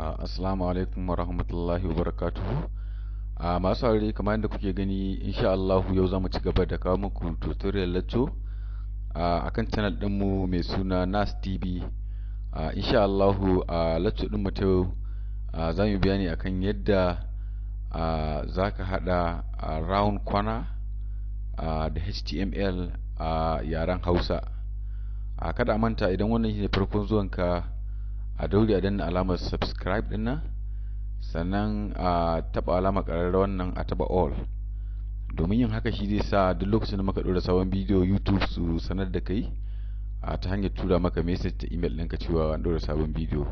Assalamu alaikum wa rahmatullahi wa barakatuhu. Masu aure kamar yadda kuke gani insha Allah yau za mu ci gaba da kawo muku tutorial lecture akan channel ɗinmu mai suna NASS TV. Insha Allah lecture ɗinmu ta yau za mu bayani akan yadda za ka haɗa round corner da HTML a yaren Hausa. Kada a manta idan wannan shine farkon zuwanka a daure a danna alamar subscribe din nan, sannan a taba alamar ƙararrawar nan a taba all, domin yin haka shi zai sa duk lokacin da muka ɗora sabon bidiyo YouTube su sanar da kai ta hanyar tura maka message ta email ɗinka cewa an ɗora sabon bidiyo.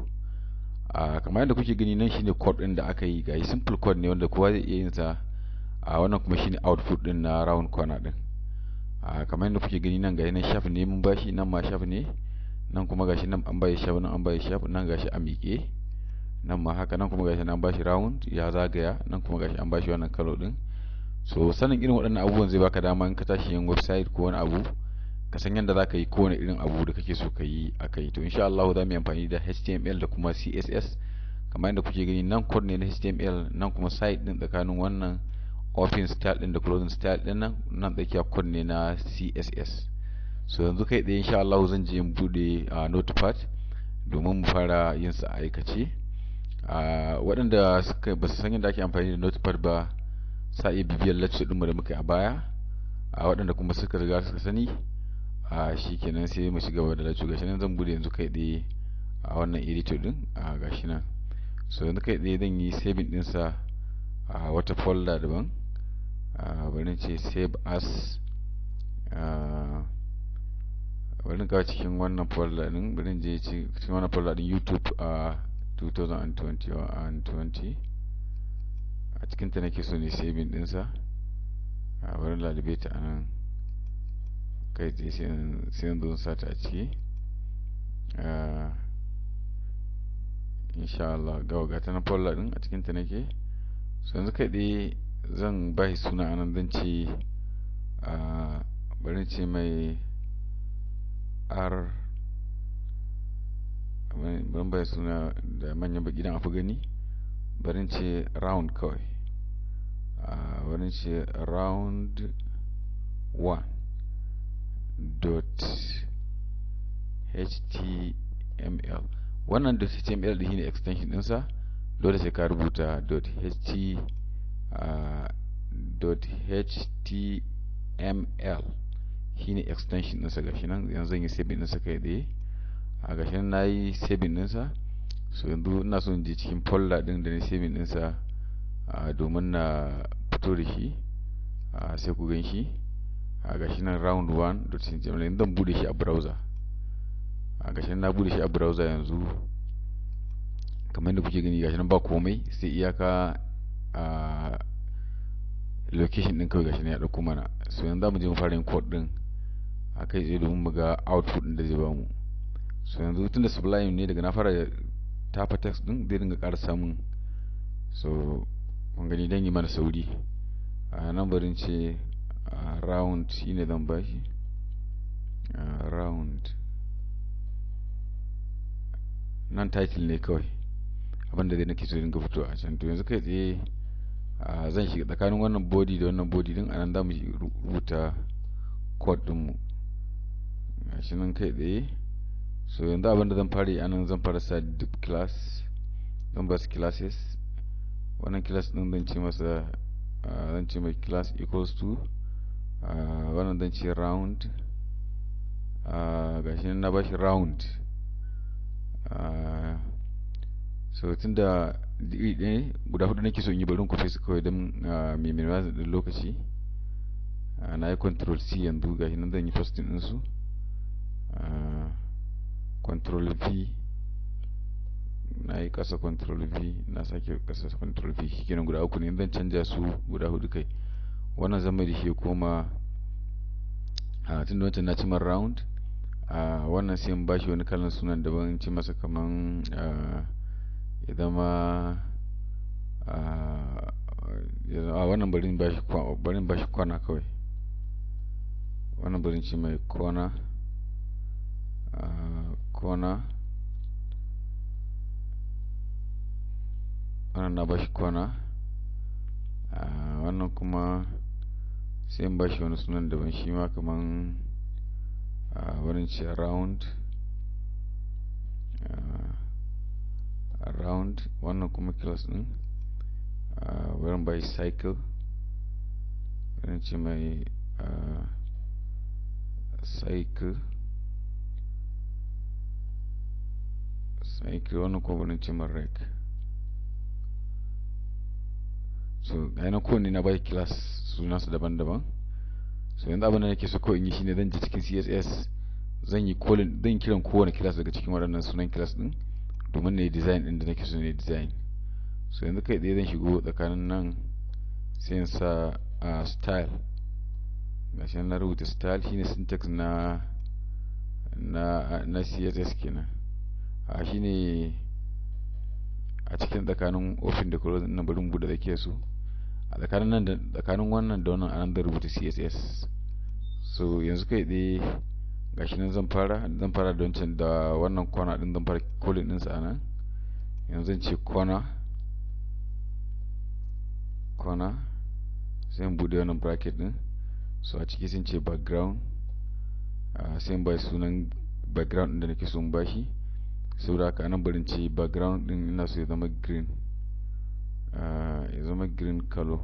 Kamar yadda kuke gani nan shine code ɗin da aka yi, ga simple code ne wanda kowa zai iya yin sa. Wannan kuma shine output ɗin na round corner ɗin. Kamar yadda kuke gani nan ga nan shafi ne mun bashi, nan ma shafi ne, nan kuma gashi nan an bashi shafi, nan an bashi shafi, nan gashi a miƙe, nan ma haka, nan kuma gashi nan an bashi round ya zagaya, nan kuma gashi an bashi wannan color din. So sanin irin waɗannan abubuwan zai baka dama in ka tashi yin website ko wani abu ka san yadda zaka yi kowane irin abu da kake so ka yi akai. To insha Allah za mu yi amfani da HTML da kuma CSS. Kamar yadda kuke gani nan code ne na HTML, nan kuma site din tsakanin wannan open style din da closing style din nan tsakiya code ne na CSS. So yanzu kai tsaye insha Allah zan je in bude notepad domin mu fara yin sa aikace. Waɗanda suka ba su san yadda ake amfani da notepad ba sa iya bibiyar lecture ɗinmu da muka yi a baya. Waɗanda kuma suka riga suka sani shikenan sai mu shiga da lecture. Gashi nan zan bude yanzu kai tsaye a wannan editor din, gashi nan. So yanzu kai tsaye zan yi saving din sa a wata folder daban. Bari ce save as, bari ga cikin wannan folder din, bari je cikin wannan folder din YouTube 2020 a cikin ta nake so ne saving din sa. Bari lalube ta anan kai tsaye sai yanzu sa ta a ciki. Insha Allah ga ta nan folder din a cikin ta nake. So yanzu kai tsaye zan bashi suna anan, zan ce bari ce mai bari bai suna da manyan baki dan afi gani. Bari ce round kawai. Bari ce round 1 .html. wannan .html din shine extension din sa. Dole sai ka rubuta .html shine extension din sa. Gashi nan yanzu zan yi saving din sa kai tsaye. Gashi nan nayi saving din sa. So yanzu ina so in je cikin folder din da ni saving din sa domin na fito da shi. Sai ku gan shi. Gashi nan round 1.html. yanzu zan bude shi a browser. Gashi nan na bude shi a browser yanzu. Kamar yadda kuke gani gashi nan ba komai sai iyaka location din kawai gashi nan ya dauko mana. So yanzu zamu je mu fara yin code din kai tsaye domin mu ga output din da zai bamu. So yanzu tunda sublime ne, daga na fara tafa text din zai dinga ƙara samun. So mun gani dan yi mana sauri. Nan barin ce round shine zan bashi round. Nan title ne kawai abinda zai nake so dinga fito a can. To yanzu kai tsaye zan shiga tsakanin wannan body da wannan body din, anan zamu rubuta code din mu. Gashi nan kai tsaye. So yanzu abinda zan fara yi anan, zan fara sa div class. Zan ba su classes. Wannan class din zan ce masa zan ce mai class equals to wannan zan ce round. Gashi nan na bashi round. So tunda iri ɗaya guda hudu nake so in yi, bari in kufe su kawai don mai minimize din lokaci. Na yi control C yanzu. Gashi nan zan yi posting din su. Control V, na yi ƙasa control V, na sake ƙasa control V. Shikenan guda uku ne. Zan canja su guda hudu kai. Wannan zan mai da shi koma tunda wancan na cimar round. Wannan sai in bashi wani kalan sunan daban, ce masa kaman ya zama wannan bari in bashi kwana kawai. Wannan bari in ce mai corner. wannan na bashi kwana. Wannan kuma sai in bashi wani sunan daban shi ma kaman wurin ce round. Wannan kuma class din wurin bashi cycle, wurin ce mai cycle. Wannan kuma wurin ce mai rec. So ga nan kowanne na bashi class sunansu daban-daban. So yanzu abin da nake so ko in yi shine zan je cikin CSS, zan kiran kowane class daga cikin waɗannan sunan class din domin na yi design din da nake so ne design. So yanzu kai tsaye zan shigo tsakanin nan sai in sa style. Gashi na rubuta style shine syntax na CSS kenan. Shine a cikin tsakanin open da close din nan bari mu bude tsakiyar su. A tsakanin wannan da wannan anan da rubuta CSS. So yanzu kai tsaye gashi nan zan fara da wancan da wannan corner din, zan fara calling din sa anan. Yanzu zan ce corner sai in bude wannan bracket din. So a ciki sun ce background, sai in bai sunan background din da nake so in bashi. Saboda haka anan barin ce background din ina so ya zama green, color.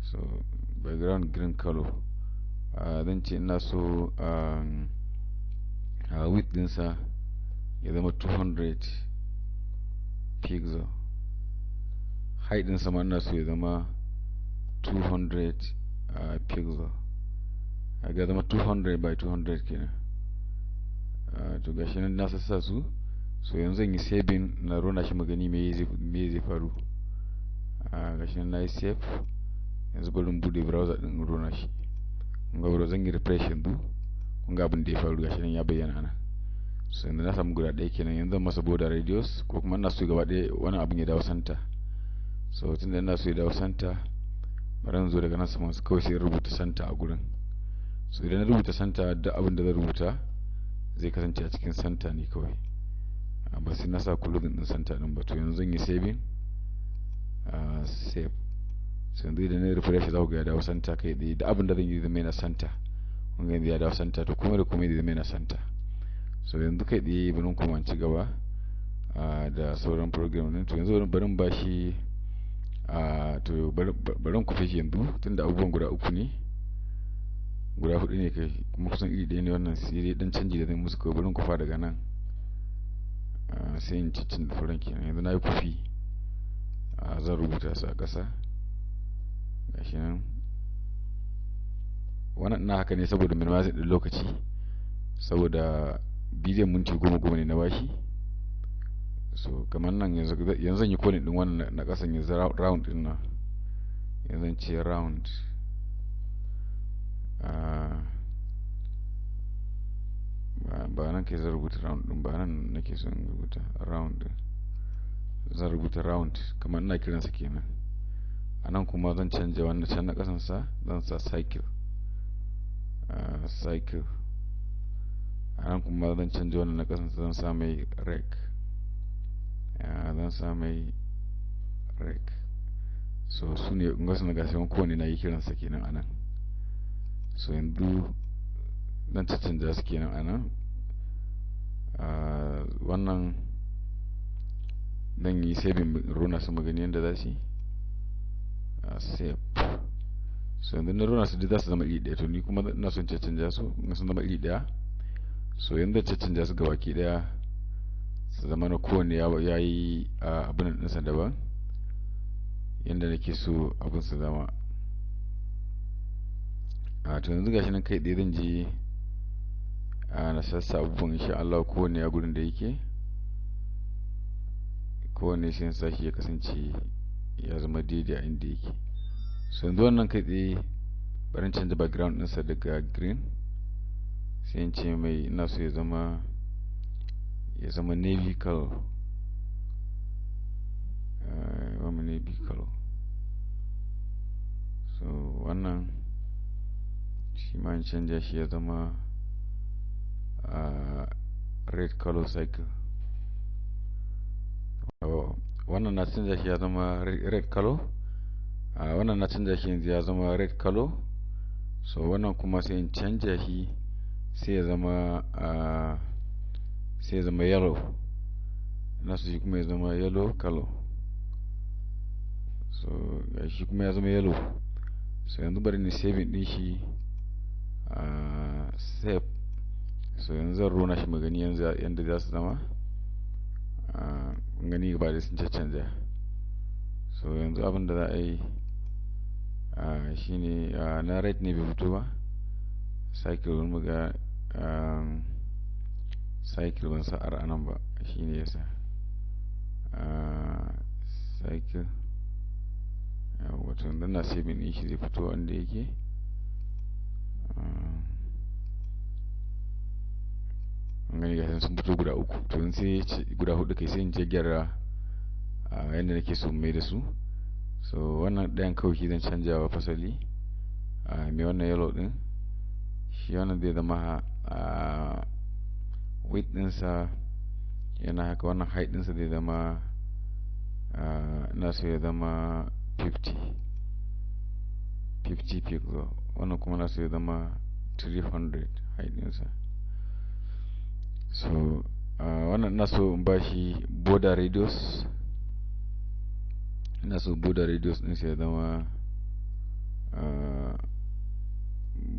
So background green color. Zan ce ina so width dinsa ya zama 200 pixel. Height dinsa ma ina so ya zama 200 pixel. Ga zama 200 by 200 kenan. To gashi nan na sassa su. So yanzu zan yi saving na rona shi magani me zai faru. Gashi nan na yi save. Yanzu bari in bude browser din rona shi. Kunga browser zan yi refresh yanzu. Kunga abin da ya faru gashi nan ya bayyana ana. So yanzu na samu guda ɗaya kenan. Yanzu zan masa border radius ko kuma ina so gaba ɗaya wani abin ya dawo center. So tunda ina so ya dawo center, bari in zo daga nan sama kawai sai rubuta center a gurin. So idan na rubuta center, duk abin da zan rubuta zai kasance a cikin center ne kawai, ba sai na sa closing din center din ba. To yanzu zan yi saving, save. So yanzu idan na refresh za ku ga ya dawo center kai tsaye. Da abin da zan yi zai na center. Kun ga ya dawo center, to kuma da kuma zai na center. So yanzu kai tsaye bari kuma ci gaba da sauran program din. To yanzu bari ba shi to bari ku fishi yanzu tunda abubuwan guda uku ne, guda hudu ne kai kuma kusan iri ɗaya ne. wannan sai dai dan canji da zai musu kawai. Bari ku fara daga nan sai in ciccin da furan kenan. Yanzu na yi kufi, zan rubuta su a ƙasa gashi nan. Wannan ina haka ne saboda minimizing din lokaci, saboda bidiyon minti 10 ne na bashi. So kamar nan yanzu zan yi calling din wannan na ƙasan yanzu round din nan. Yanzu zan ce round. Ba nan ke zan rubuta round din, ba nan nake son rubuta round din. Zan rubuta round kamar ina kiransa kenan. Anan kuma zan canja wannan can na kasan sa, zan sa cycle. Anan kuma zan canja wannan na kasan sa, zan sa mai rec. So su ne in gasu na gasa kowane na yi kiransa kenan anan. So yanzu zan canja su kenan anan. Wannan dan yi saving rona su magani yadda za su yi. Save. So yanzu na rona su duk za su zama iri ɗaya. To ni kuma ina son canja su sun zama iri ɗaya. So yanzu canja su gabaki ɗaya su zama na kowane ya yi abin ɗinsa daban yadda nake so abin su zama. To yanzu gashi nan kai ɗaya zan je na sassa abubuwan insha Allah kowane ya gurin da yake, kowane sai sa shi ya kasance ya zama daidai a inda yake. So yanzu wannan kai tsaye bari canza background ɗinsa daga green sai in ce mai ina so ya zama navy color. Navy color. So wannan shi ma in canja shi ya zama red color cycle. wannan na canza shi ya zama red color, wannan na canza shi yanzu ya zama red color. So wannan kuma sai in canja shi sai ya zama yellow, na su shi kuma ya zama yellow color. So shi kuma ya zama yellow. So yanzu bari ni saving din shi, save. So yanzu zan rona shi magani yanzu yanda za su zama, gani gaba da sun canja. So yanzu abin da za a yi shine na red ne bai fito ba, cycle wani muga cycle ban sa r anan ba, shine yasa cycle wato dan na saving din shi zai fito wanda yake. Gani ga sun fito guda uku, to in sai guda hudu kai sai in je gyara yanda nake so mai da su. So wannan ɗayan kawai shi zan canja wa fasali, mai wannan yellow din shi wannan zai zama width ɗinsa yana haka, wannan height ɗinsa zai zama na so ya zama 50 pixel, wannan kuma na so ya zama 300 height ɗinsa. So wannan na so in bashi border radius, ina so border radius ɗinsa ya zama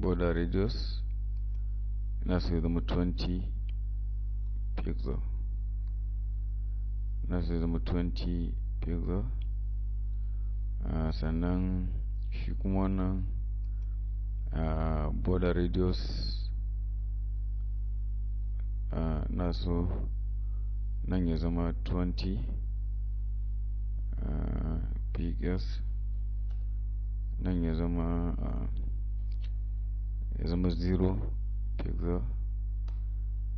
border radius ina so ya zama 20 pixel, ina so ya zama 20 pixel. Sannan shi kuma wannan border radius na so nan ya zama 20 pixels, nan ya zama 0 pixel,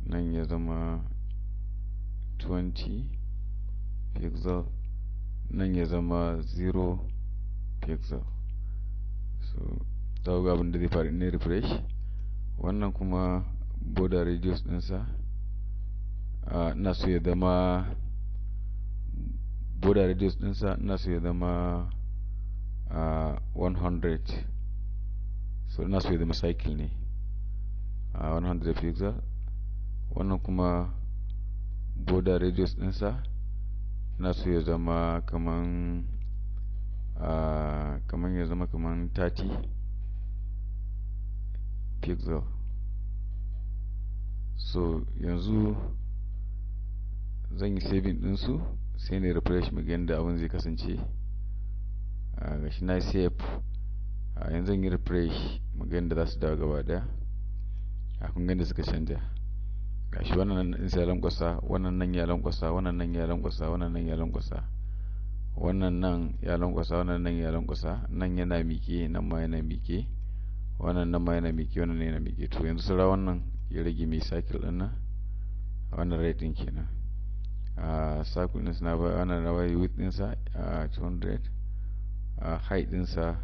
nan ya zama 20 pixel, nan ya zama 0 pixel. So za ku ga abin da zai faru ne refresh. Wannan kuma border radius ɗinsa ina so ya zama border radius ɗinsa ina so ya zama 100. So ina so ya zama cycle ne 100 pixel. Wannan kuma border radius ɗinsa ina so ya zama kaman ya zama kaman 30 pixel. So yanzu zan yi saving ɗinsu sai ne refresh mu ga yadda abin zai kasance. Gashi na save, yanzu zan yi refresh mu ga yadda za su dawo gaba daya. Kun ga yadda suka canja. Gashi wannan nan sai ya lankwasa, wannan nan ya lankwasa, wannan nan ya lankwasa, wannan nan ya lankwasa, wannan nan ya lankwasa, wannan nan ya lankwasa, nan yana miƙe, nan ma yana miƙe, wannan nan ma yana miƙe, wannan yana miƙe. To yanzu sura wannan ya rage mai cycle ɗin nan, wannan rate ɗin kenan. Cycle ɗin na ba wannan na bai width ɗinsa 200, height ɗinsa,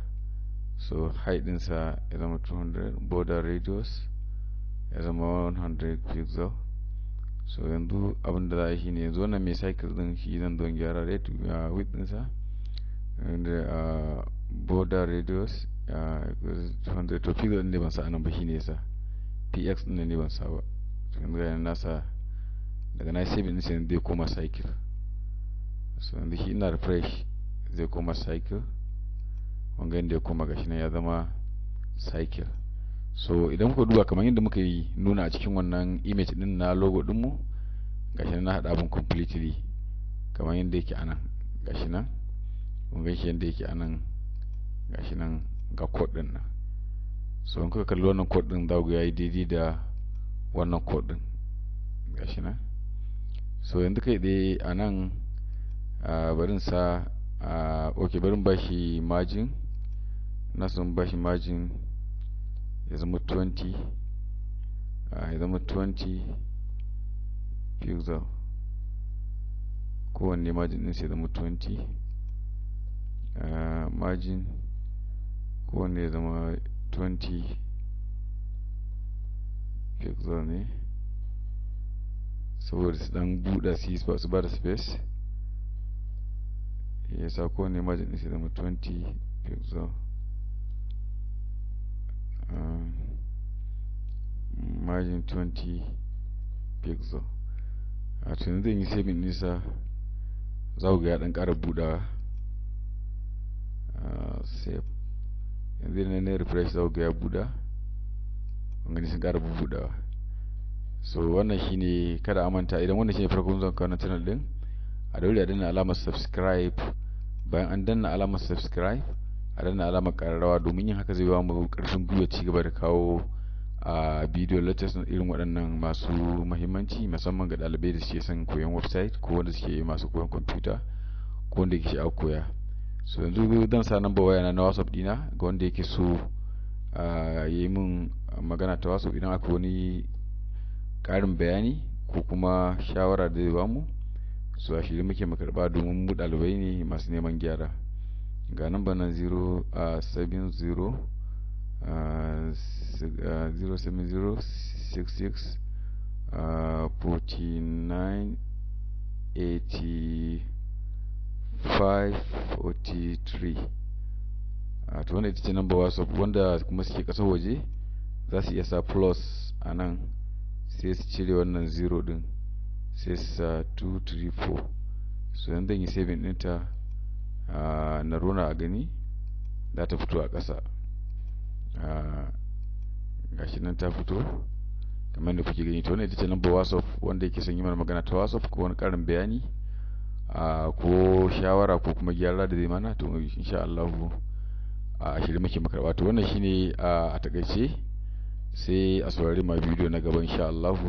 so height ɗinsa ya zama 200, border radius ya zama 100 pixel. So yanzu abin da za a yi shine yanzu wannan mai cycle ɗin shi zan don gyara rate width ɗinsa, and border radius 200. To pixel ɗin ne ban sa anan ba, shine yasa px ɗin ne ban sa ba. Yanzu ga nasa daga na save ɗin sai zai koma cycle. So yanzu shi ina refresh zai koma cycle, wanga inda ya koma gashi nan ya zama cycle. So idan muka duba kamar yadda muka yi nuna a cikin wannan image din na logo dinmu, gashi nan na haɗa abin completely kamar yadda yake anan, gashi nan kun ga shi yadda yake anan, gashi nan ga code din nan. So in kuka kalli wannan code din za ku ga yayi daidai da wannan code din, gashi nan. So yanzu kai dai anan barin sa okay, barin bashi margin, na son bashi margin ya zama 20, ya zama 20 pixel, kowanne margin din sai ya zama 20, margin kowanne ya zama 20 pixel ne, saboda su dan buɗa su ba da space. ya sa kowane margin ɗin sai zama 20 pixel, margin 20 pixel. A tunan zan yi saving nisa, za ku ga ya ɗan ƙara buɗawa. Save. Yanzu idan na refresh za ku ga ya buɗa, kun gani sun ƙara buɗawa. So wannan shine, kada a manta idan wannan shine farkon zuwan ka na channel din, a daure a danna alamar subscribe. Bayan an danna alamar subscribe, a danna alamar ƙararrawa, domin yin haka zai ba mu ƙarfin gwiwa ci gaba da kawo a bidiyo lectures irin waɗannan masu muhimmanci, musamman ga ɗalibai da suke son koyon website, ko wanda suke masu koyon kwamfuta, ko wanda yake sha'awar koya. So yanzu zan sa number waya na WhatsApp dina ga wanda yake so ya yi min magana ta WhatsApp idan akwai wani ƙarin bayani ko kuma shawara da zai bamu. So a shirye muke mu karɓa, domin mu ɗalibai ne masu neman gyara. Ga number nan 070 07066 49 8543. To wannan ita ce number WhatsApp. Wanda kuma suke ƙasar waje za su iya sa plus a nan, sai su cire wannan 0 din, sai su sa 234. So yanzu zan yi saving ɗinta, na rona a gani za ta fito a ƙasa. Gashi nan ta fito kamar yadda kuke gani. To wannan ita ce number WhatsApp. Wanda yake son yi mana magana ta WhatsApp ko wani ƙarin bayani, ko shawara ko kuma gyara da zai mana, to insha Allah a shirye muke mu karɓa. To wannan shine a takaice, sai a saurari ma bidiyo na gaba insha Allah.